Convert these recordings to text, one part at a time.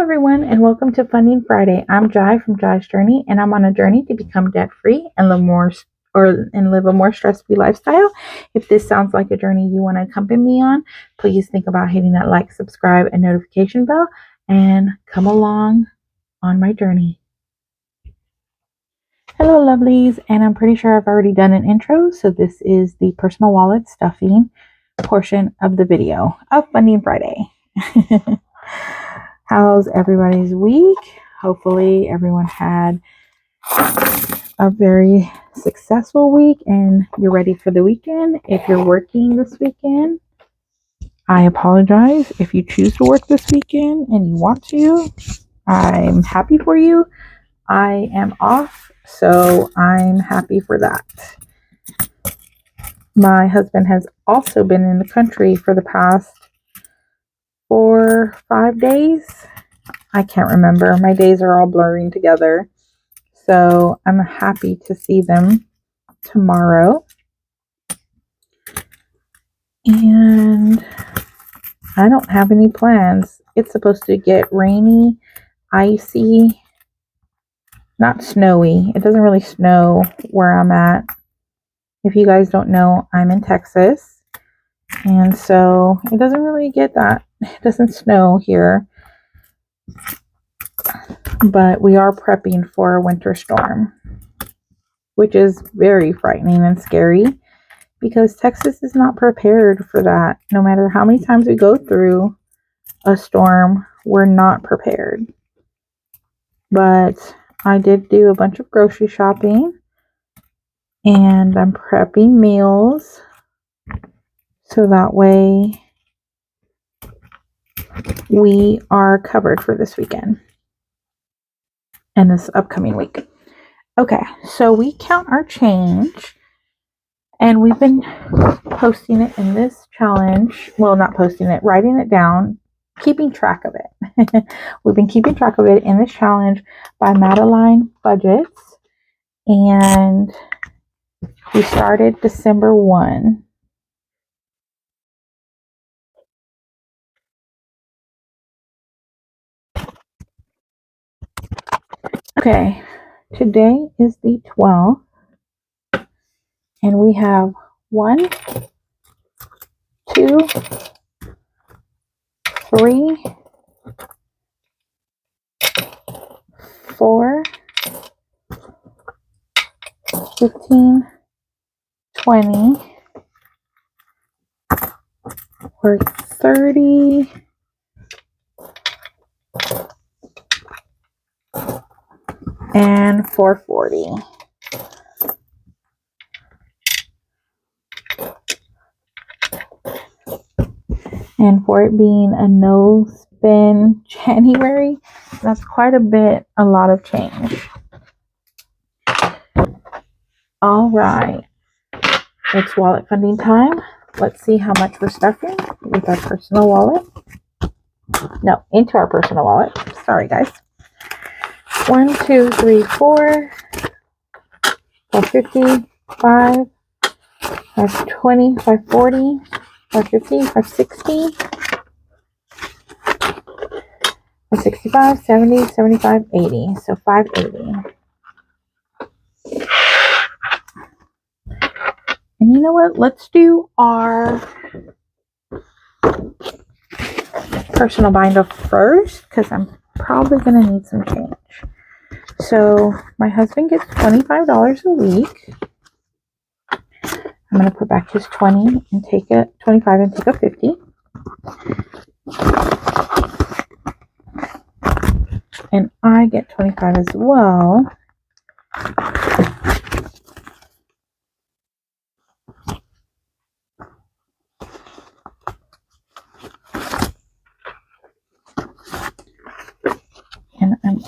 everyone, and welcome to Funding Friday. I'm Jai from Jai's Journey, and I'm on a journey to become debt-free and live a more stress-free lifestyle. If this sounds like a journey you want to accompany me on, please think about hitting that like, subscribe, and notification bell, and come along on my journey. Hello, lovelies, and I'm pretty sure I've already done an intro, so this is the personal wallet stuffing portion of the video of Funding Friday. How's everybody's week? Hopefully everyone had a very successful week and you're ready for the weekend. If you're working this weekend, I apologize. If you choose to work this weekend and you want to, I'm happy for you. I am off, so I'm happy for that. My husband has also been in the country for the past 4 or 5 days. I can't remember. My days are all blurring together. So I'm happy to see them tomorrow. And I don't have any plans. It's supposed to get rainy, icy, not snowy. It doesn't really snow where I'm at. If you guys don't know, I'm in Texas. And so it doesn't really get that. It doesn't snow here. But we are prepping for a winter storm, which is very frightening and scary because Texas is not prepared for that. No matter how many times we go through a storm, we're not prepared. But I did do a bunch of grocery shopping and I'm prepping meals so that way we are covered for this weekend and this upcoming week. Okay, so we count our change, and we've been posting it in this challenge. Well, not posting it, writing it down, keeping track of it. We've been keeping track of it in this challenge by Madeline Budgets, and we started December 1. Okay, today is the 12th, and we have 1, 2, 3, 4, 15, 20, or 30, and 440. And for it being a no spend January, that's quite a lot of change. All right, it's wallet funding time. Let's see how much we're stuffing with our personal wallet. No, into our personal wallet. Sorry, guys. 1, 2, 3, 4, 550, 5, 520, 540, 550, 560, 565, 70, 75, 80. So 580. And you know what? Let's do our personal binder first because I'm probably going to need some change. So my husband gets $25 a week. I'm going to put back his 20 and take a 25 and take a 50. And I get 25 as well. And I'm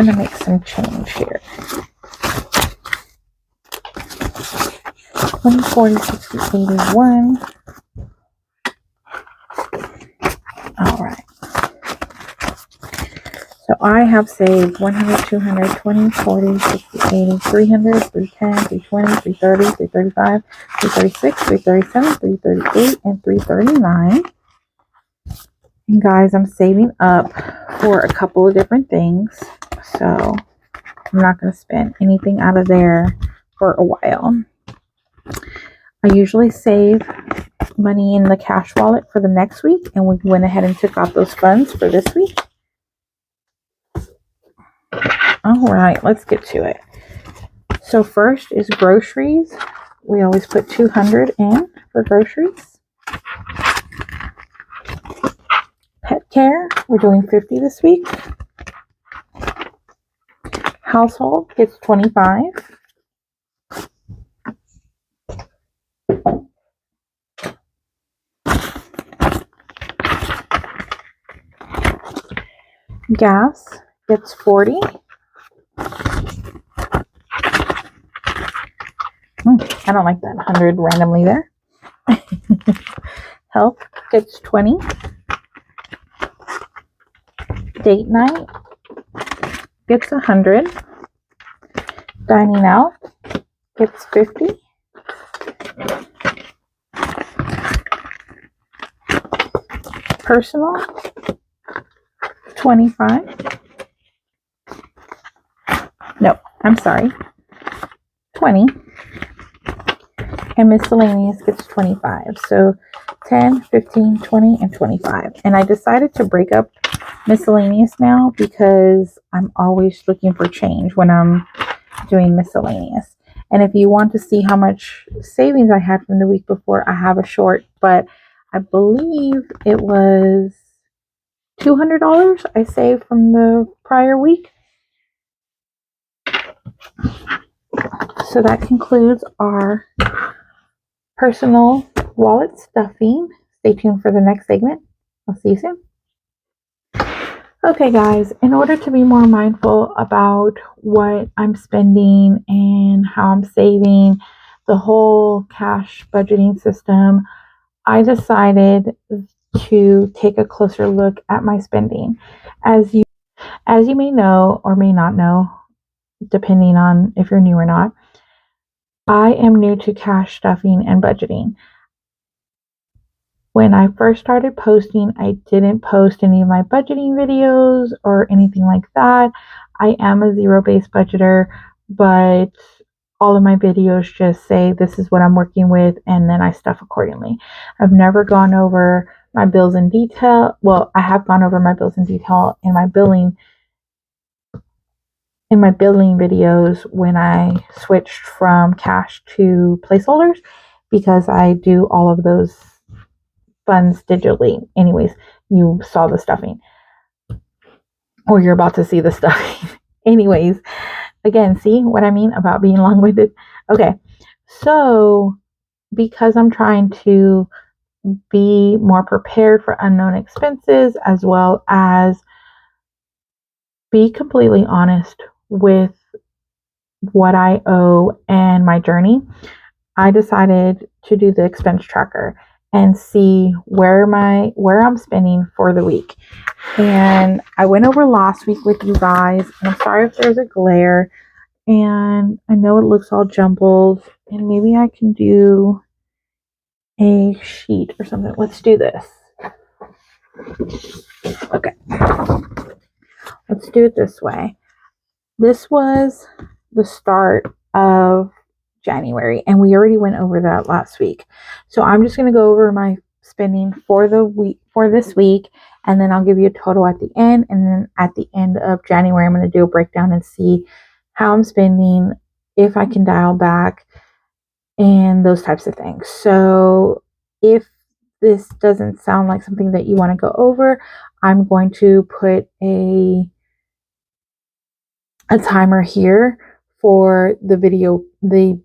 going to make some change here. 20, 40, 60, 81. All right. So I have saved 100, 200, 20, 40, 60, 80, 300, 310, 320, 330, 335, 336, 337, 338, and 339. And guys, I'm saving up for a couple of different things, so I'm not going to spend anything out of there for a while. I usually save money in the cash wallet for the next week, and we went ahead and took out those funds for this week. All right, let's get to it. So first is groceries. We always put $200 in for groceries. Pet care, we're doing $50 this week. Household gets $25. Gas gets $40. I don't like that 100 randomly there. Health gets $20. Date night gets $100. Dining out gets $50. Personal $25. No, I'm sorry, $20. And miscellaneous gets $25. So 10, 15, 20, and 25. And I decided to break up miscellaneous now because I'm always looking for change when I'm doing miscellaneous. And if you want to see how much savings I had from the week before, I have a short, but I believe it was $200 I saved from the prior week. So that concludes our personal wallet stuffing. Stay tuned for the next segment. I'll see you soon. Okay, guys, in order to be more mindful about what I'm spending and how I'm saving, the whole cash budgeting system, I decided to take a closer look at my spending. As you may know or may not know, depending on if you're new or not, I am new to cash stuffing and budgeting. When I first started posting, I didn't post any of my budgeting videos or anything like that. I am a zero-based budgeter, but all of my videos just say this is what I'm working with, and then I stuff accordingly. I've never gone over my bills in detail. Well, I have gone over my bills in detail in my billing videos when I switched from cash to placeholders, because I do all of those funds digitally. Anyways, you saw the stuffing, or you're about to see the stuffing. Anyways, again, see what I mean about being long-winded? Okay, so because I'm trying to be more prepared for unknown expenses, as well as be completely honest with what I owe and my journey, I decided to do the expense tracker and see where I'm spending for the week. And I went over last week with you guys, and I'm sorry if there's a glare, and I know it looks all jumbled, and maybe I can do a sheet or something. Let's do this. Okay, let's do it this way. This was the start of January, and we already went over that last week. So I'm just going to go over my spending for this week, and then I'll give you a total at the end. And then at the end of January, I'm going to do a breakdown and see how I'm spending, if I can dial back, and those types of things. So if this doesn't sound like something that you want to go over, I'm going to put a timer here for the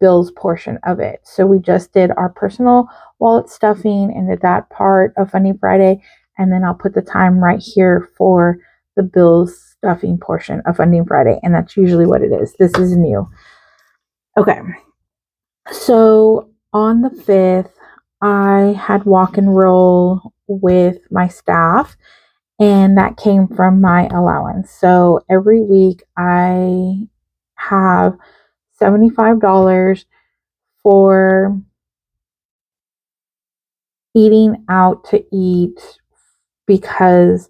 bills portion of it. So we just did our personal wallet stuffing and did that part of Funding Friday, and then I'll put the time right here for the bills stuffing portion of Funding Friday, and that's usually what it is. This is new. Okay, so on the 5th, I had walk and roll with my staff, and that came from my allowance. So every week I have $75 for eating out to eat because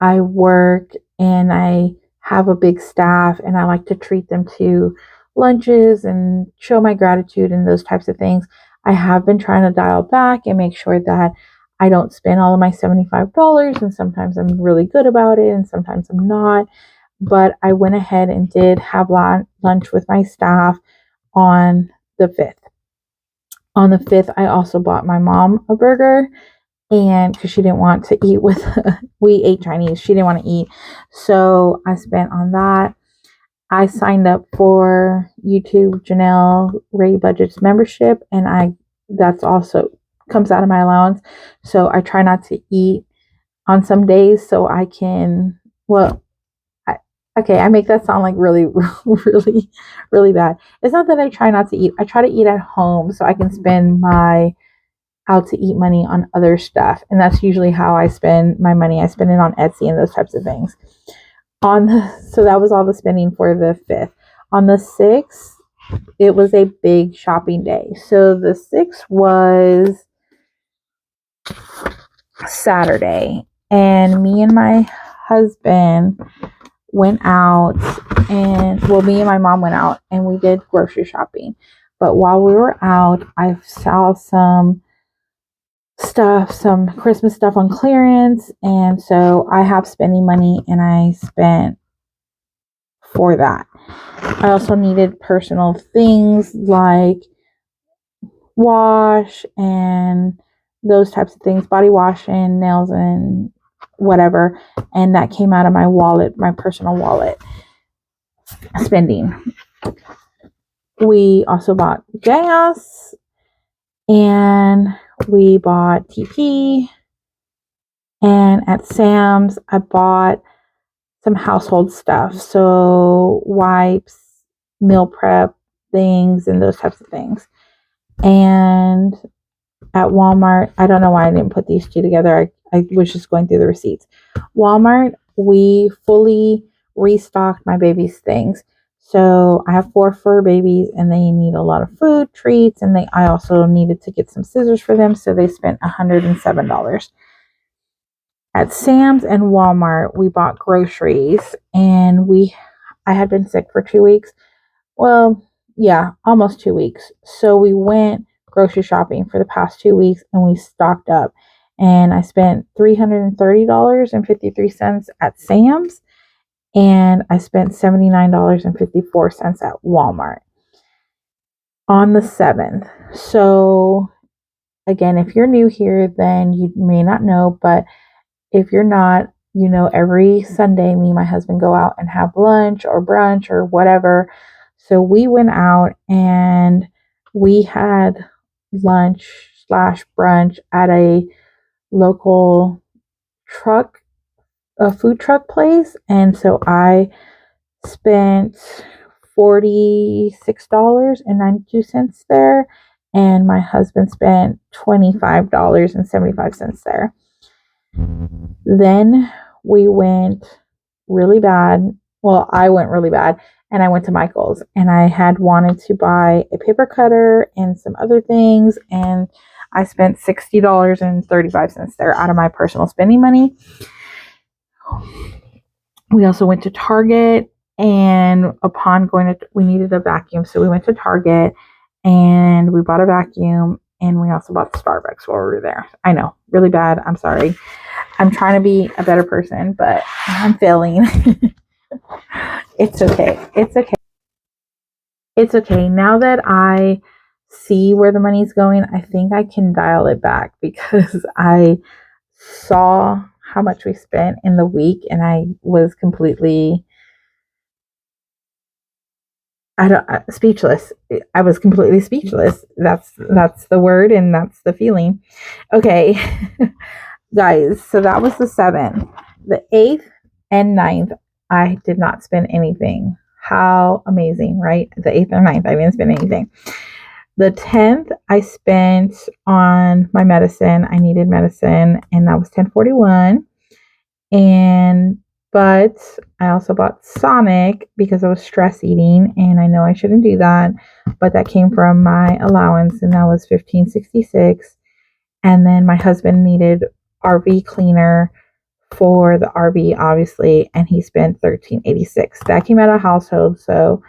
I work and I have a big staff and I like to treat them to lunches and show my gratitude and those types of things. I have been trying to dial back and make sure that I don't spend all of my $75, and sometimes I'm really good about it and sometimes I'm not. But I went ahead and did have lunch with my staff on the 5th. On the 5th, I also bought my mom a burger, and because she didn't want to eat with, we ate Chinese, she didn't want to eat, so I spent on that. I signed up for YouTube Janelle Ray Budget's membership, and that's also comes out of my allowance, so I try not to eat on some days so I can, well, okay, I make that sound like really really really bad. It's not that I try not to eat, I try to eat at home so I can spend my out to eat money on other stuff. And that's usually how I spend my money. I spend it on Etsy and those types of things. So that was all the spending for the 5th. On the 6th, it was a big shopping day. So the 6th was Saturday, and me and my husband went out, and well, me and my mom went out and we did grocery shopping. But while we were out, I saw some Christmas stuff on clearance, and so I have spending money and I spent for that. I also needed personal things like wash and those types of things, body wash and nails and whatever, and that came out of my wallet, my personal wallet spending. We also bought gas, and we bought TP, and at Sam's I bought some household stuff, so wipes, meal prep things, and those types of things. And at Walmart, I don't know why I didn't put these two together. I was just going through the receipts. Walmart, we fully restocked my baby's things. So I have 4 fur babies, and they need a lot of food, treats, and I also needed to get some scissors for them, so they spent $107. At Sam's and Walmart, we bought groceries, and I had been sick for 2 weeks. Well, yeah, almost 2 weeks. So we went grocery shopping for the past 2 weeks, and we stocked up. And I spent $330.53 at Sam's, and I spent $79.54 at Walmart on the 7th. So again, if you're new here, then you may not know, but if you're not, every Sunday, me and my husband go out and have lunch or brunch or whatever. So we went out and we had lunch/brunch at a local a food truck place. And so I spent $46.92 there, and my husband spent $25.75 there. Then we went really bad. Well, I went really bad, and I went to Michael's, and I had wanted to buy a paper cutter and some other things, and I spent $60.35 there out of my personal spending money. We also went to Target, and we needed a vacuum, so we went to Target and we bought a vacuum, and we also bought Starbucks while we were there. I know, really bad. I'm sorry. I'm trying to be a better person, but I'm failing. It's okay. It's okay. It's okay. Now that I see where the money's going, I think I can dial it back, because I saw how much we spent in the week, and I was completely speechless. I was completely speechless. That's the word, and that's the feeling. Okay. Guys, so that was the 7th. The 8th and 9th, I did not spend anything. How amazing, right? The 8th or 9th, I didn't spend anything. The 10th, I spent on my medicine. I needed medicine, and that was $10.41. But I also bought Sonic because I was stress eating, and I know I shouldn't do that, but that came from my allowance, and that was $15.66. And then my husband needed RV cleaner for the RV, obviously, and he spent $13.86. That came out of household, so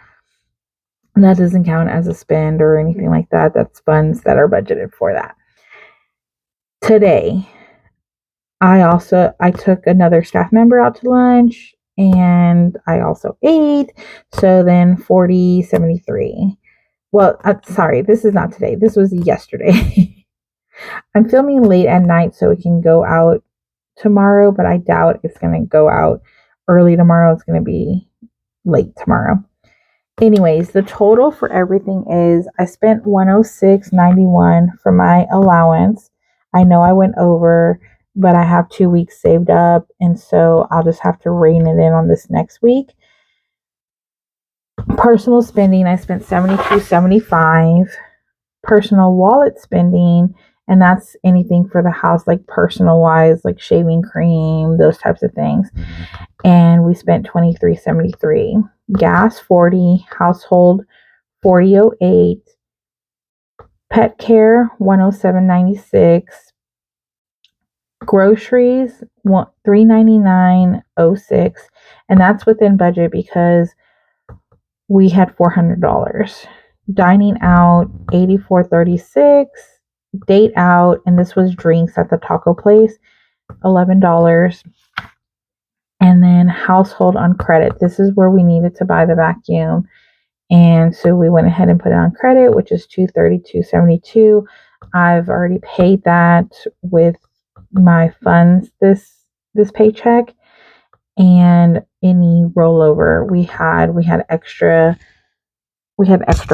that doesn't count as a spend or anything like that. That's funds that are budgeted for that. Today, I took another staff member out to lunch, and I also ate. So then 40.73. Well, sorry, this is not today. This was yesterday. I'm filming late at night so it can go out tomorrow, but I doubt it's going to go out early tomorrow. It's going to be late tomorrow. Anyways, the total for everything is I spent 106.91 for my allowance. I know I went over, but I have 2 weeks saved up, and so I'll just have to rein it in on this next week. Personal spending, I spent 72.75. Personal wallet spending, and that's anything for the house, like personal wise, like shaving cream, those types of things. And we spent 23.73. Gas 40, household 40.08, pet care 107.96, groceries 399.06, and that's within budget because we had $400. Dining out 84.36, date out, and this was drinks at the taco place, $11. And then household on credit. This is where we needed to buy the vacuum. And so we went ahead and put it on credit, which is $232.72. I've already paid that with my funds this paycheck, and any rollover we had extra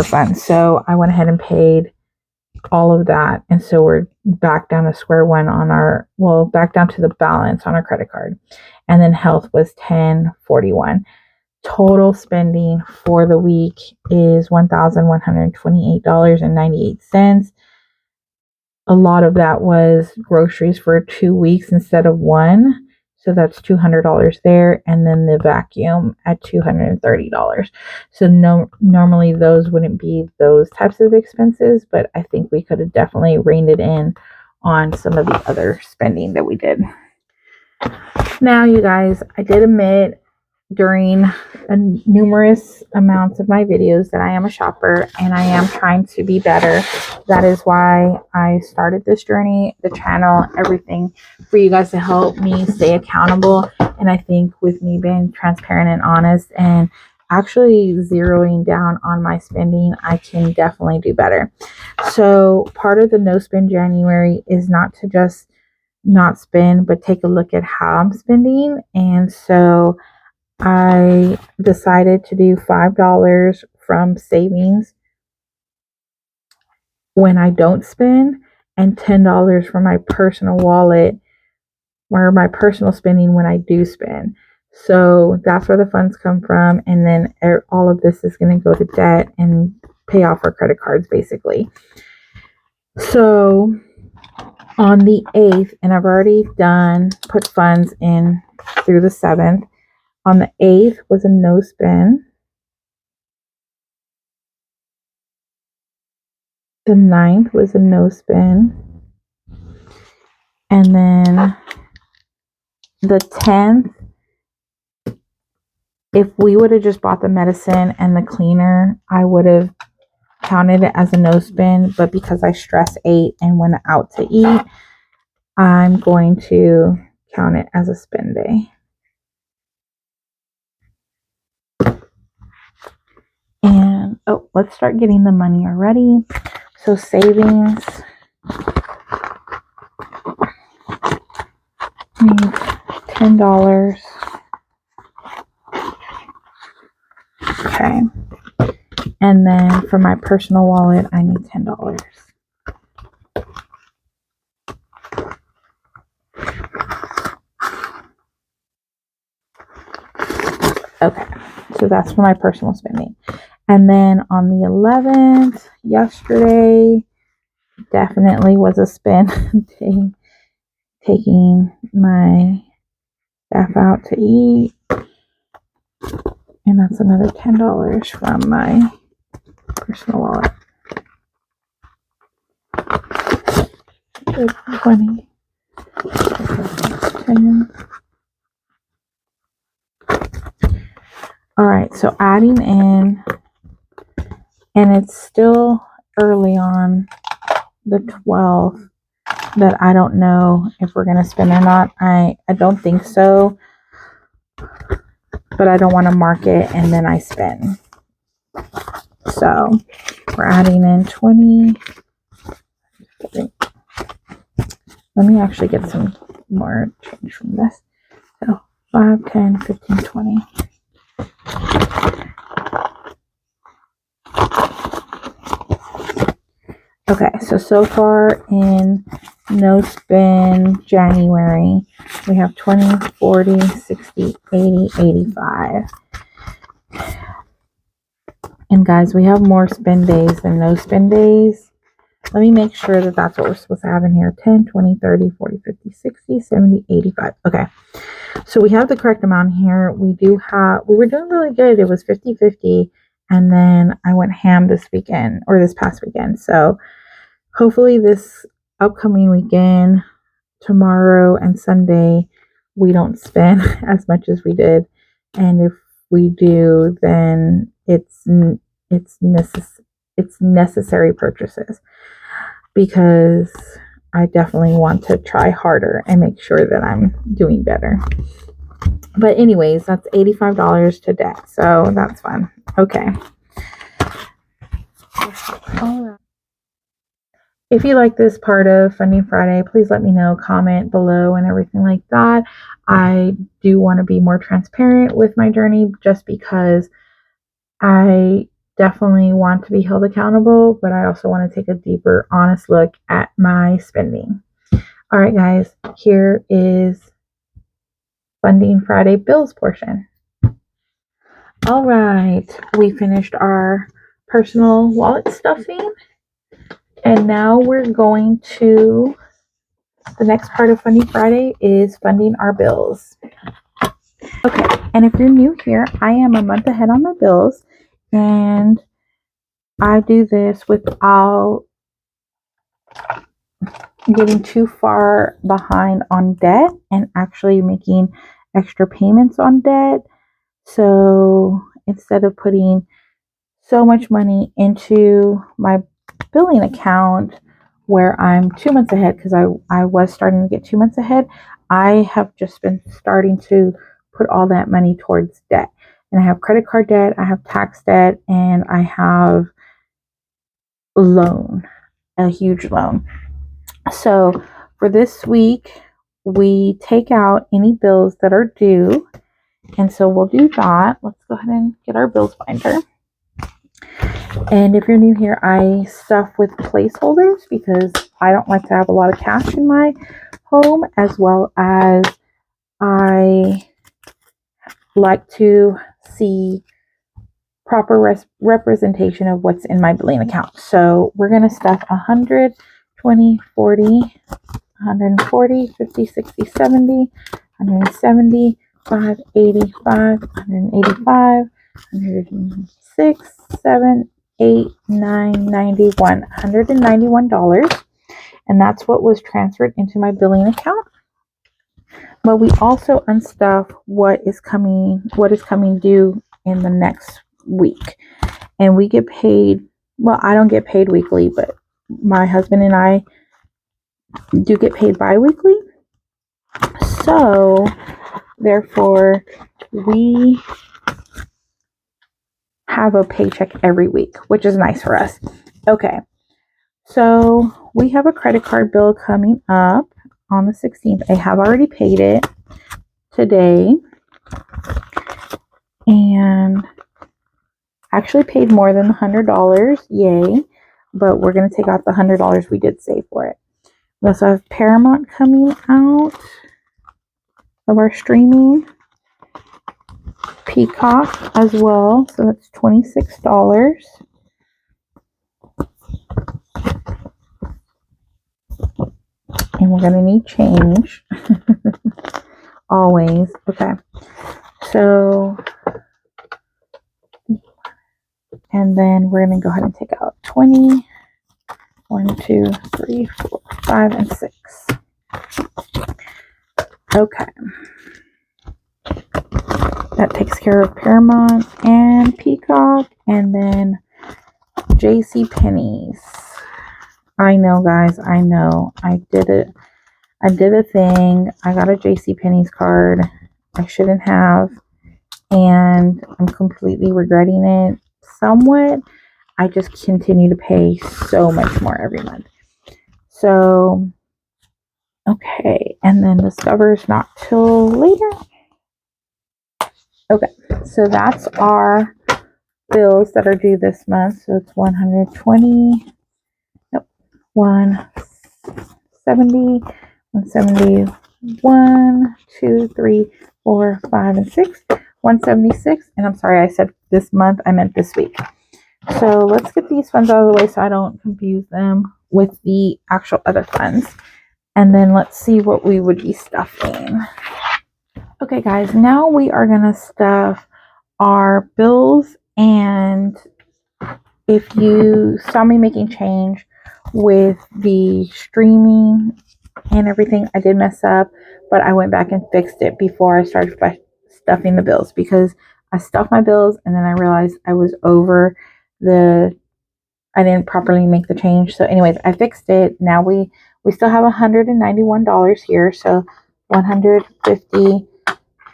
funds. So I went ahead and paid all of that. And so we're back down to square one back down to the balance on our credit card. And then health was $10.41. Total spending for the week is $1,128.98. A lot of that was groceries for 2 weeks instead of one. So that's $200 there. And then the vacuum at $230. So normally those wouldn't be those types of expenses, but I think we could have definitely reined it in on some of the other spending that we did. Now, you guys, I did admit during numerous amounts of my videos that I am a shopper and I am trying to be better. That is why I started this journey, the channel, everything, for you guys to help me stay accountable. And I think with me being transparent and honest and actually zeroing down on my spending, I can definitely do better. So part of the No Spend January is not to just not spend, but take a look at how I'm spending. And so I decided to do $5 from savings when I don't spend, and $10 from my personal wallet or my personal spending when I do spend. So that's where the funds come from. And then all of this is going to go to debt and pay off our credit cards, basically. So on the 8th, and I've already put funds in through the 7th. On the 8th was a no spend. The 9th was a no spend. And then the 10th, if we would have just bought the medicine and the cleaner, I would have counted it as a no spend. But because I stress ate and went out to eat, I'm going to count it as a spend day. And let's start getting the money already. So savings, need $10. Okay. And then for my personal wallet, I need $10. Okay. So that's for my personal spending. And then on the 11th, yesterday, definitely was a spend day, taking my staff out to eat. And that's another $10 from my personal wallet. 20, 10. All right, so adding in, and it's still early on the 12th that I don't know if we're going to spend or not. I don't think so, but I don't want to mark it and then I spend. So we're adding in 20. Let me actually get some more change from this. So 5, 10, 15, 20. Okay, so far in no spend January, we have 20, 40, 60, 80, 85. And guys, we have more spend days than no spend days. Let me make sure that that's what we're supposed to have in here. 10, 20, 30, 40, 50, 60, 70, 85. Okay. So we have the correct amount here. We were doing really good. It was 50-50. And then I went ham this weekend or this past weekend. So hopefully this upcoming weekend, tomorrow and Sunday, we don't spend as much as we did. And if we do, then it's necessary purchases, because I definitely want to try harder and make sure that I'm doing better. But anyways, that's $85 to debt, so that's fun. Okay. All right. If you like this part of Funding Friday, please let me know, comment below and everything like that. I do want to be more transparent with my journey, just because I definitely want to be held accountable, but I also want to take a deeper, honest look at my spending. All right, guys, here is Funding Friday bills portion. All right, we finished our personal wallet stuffing, and now we're going to the next part of Funding Friday is funding our bills. Okay, and if you're new here, I am a month ahead on my bills, and I do this without getting too far behind on debt and actually making extra payments on debt. So instead of putting so much money into my billing account where I'm 2 months ahead, because I was starting to get 2 months ahead, I have just been starting to put all that money towards debt. And I have credit card debt, I have tax debt, and I have a huge loan. So for this week, we take out any bills that are due. And so we'll do that. Let's go ahead and get our bills binder. And if you're new here, I stuff with placeholders because I don't like to have a lot of cash in my home, as well as I like to see proper representation of what's in my billing account. So we're going to stuff 100, 20, 40, 140, 50, 60, 70, 170, 5, 85, 185, 106, 7, 8, 9, 91, $191. And that's what was transferred into my billing account. But we also unstuff what is coming due in the next week. And we get paid, well, I don't get paid weekly, but my husband and I do get paid bi-weekly. So therefore, we have a paycheck every week, which is nice for us. Okay, so we have a credit card bill coming up on the 16th. I have already paid it today, and actually paid more than the $100. Yay! But we're going to take out the $100 we did save for it. We also have Paramount coming out of our streaming, Peacock as well, so that's $26. And we're going to need change. Always. Okay. So, and then we're going to go ahead and take out 20. 1, 2, 3, 4, 5, and 6. Okay. That takes care of Paramount and Peacock, and then JC Penney's. I know, guys, I know. I did it. I did a thing. I got a JC Penney's card I shouldn't have, and I'm completely regretting it somewhat. I just continue to pay so much more every month. So, okay, and then Discover's not till later. Okay, so that's our bills that are due this month. So it's 120, nope, 170, 171, 2, 3, 4, 5, and 6, 176. And I'm sorry, I said this month, I meant this week. So let's get these funds out of the way so I don't confuse them with the actual other funds. And then let's see what we would be stuffing. Okay, guys, now we are going to stuff our bills. And if you saw me making change with the streaming and everything, I did mess up, but I went back and fixed it before I started stuffing the bills, because I stuffed my bills and then I realized I was over I didn't properly make the change. So anyways, I fixed it. Now we still have $191 here. So 150,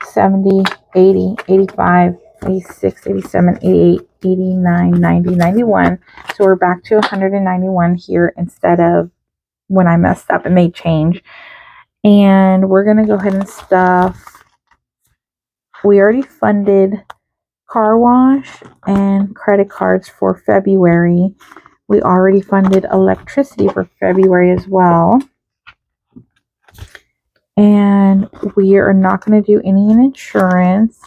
70, 80, 85, 86, 87, 88, 89, 90, 91. So we're back to 191 here instead of when I messed up and made change. And we're going to go ahead and stuff. We already funded car wash and credit cards for February. We already funded electricity for February as well. And we are not going to do any in insurance,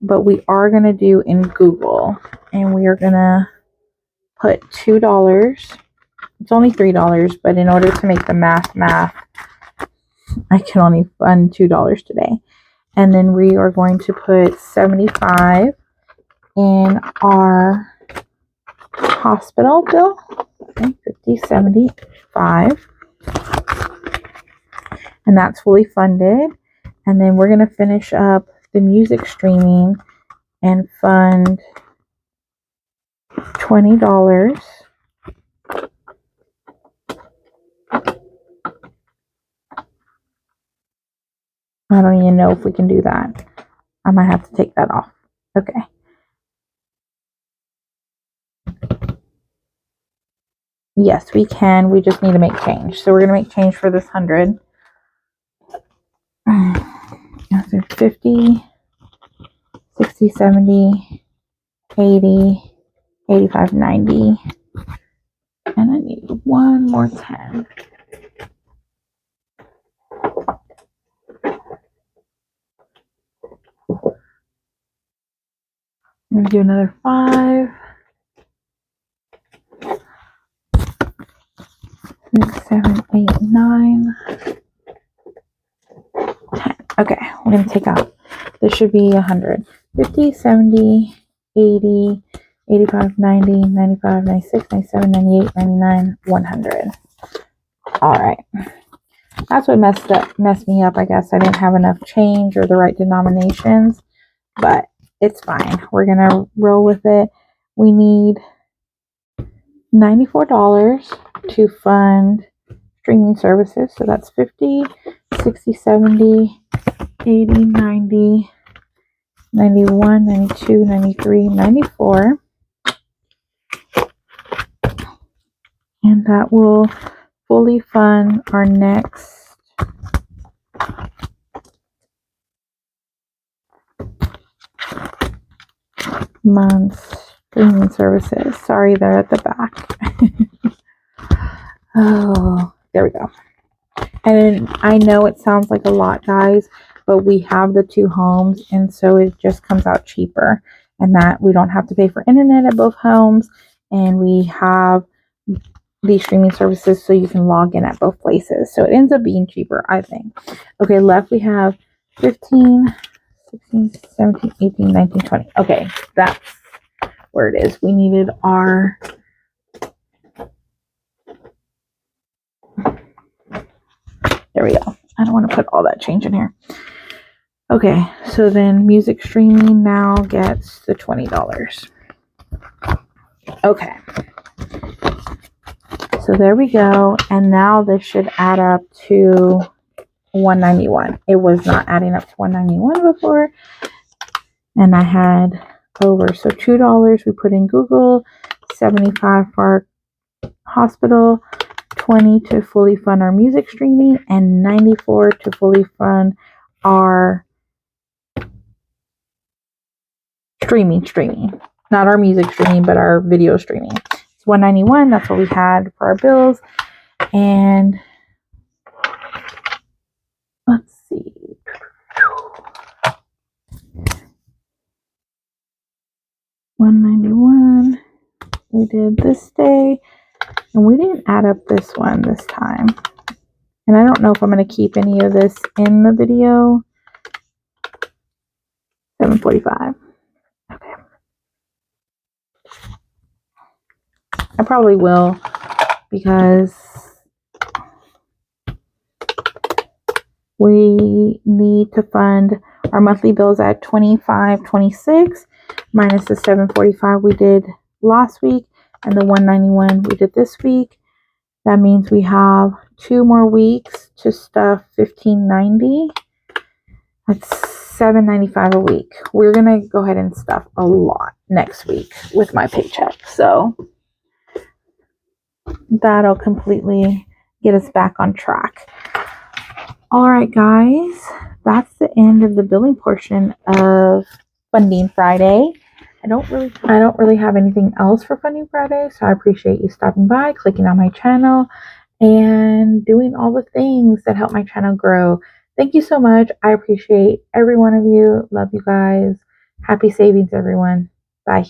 but we are going to do in Google. And we are going to put $2. It's only $3, but in order to make the math, I can only fund $2 today. And then we are going to put 75 in our hospital bill. Okay, 50, 75. And that's fully funded. And then we're going to finish up the music streaming and fund $20. I don't even know if we can do that. I might have to take that off. Okay. Yes, we can. We just need to make change. So we're going to make change for this 100. So 50, 60, 70, 80, 85, 90. And I need one more 10. I'm going to do another 5. 6, 7, 8, 9, 10. Okay, we're going to take out. This should be 100. 50, 70, 80, 85, 90, 95, 96, 97, 98, 99, 100. All right. That's what messed me up. I guess I didn't have enough change or the right denominations, but it's fine. We're going to roll with it. We need $94 to fund streaming services. So that's 50, 60, 70, 80, 90, 91, 92, 93, 94. And that will fully fund our next month's streaming services. Sorry, they're at the back. Oh, there we go. And I know it sounds like a lot, guys, but we have the 2 homes, and so it just comes out cheaper. And that we don't have to pay for internet at both homes, and we have these streaming services so you can log in at both places. So it ends up being cheaper, I think. Okay, left we have 15, 16, 17, 18, 19, 20. Okay, that's where it is. We needed our... There we go. I don't want to put all that change in here. Okay, so then music streaming now gets the $20. Okay, so there we go. And now this should add up to $191. It was not adding up to $191 before. And I had over, so $2 we put in Google, $75 for our hospital, $20 to fully fund our music streaming, and $94 to fully fund our streaming. Not our music streaming, but our video streaming. It's $191. That's what we had for our bills. And let's see. $191. We did this day. And we didn't add up this one this time. And I don't know if I'm going to keep any of this in the video. $7.45. Okay. I probably will, because we need to fund our monthly bills at $25.26 minus the $7.45 we did last week and the $191 we did this week. That means we have 2 more weeks to stuff $15.90. That's $7.95 a week. We're gonna go ahead and stuff a lot next week with my paycheck, so that'll completely get us back on track. All right, guys, that's the end of the billing portion of Funding Friday. I don't really have anything else for Funding Friday, so I appreciate you stopping by, clicking on my channel, and doing all the things that help my channel grow. Thank you so much. I appreciate every one of you. Love you guys. Happy savings, everyone. Bye.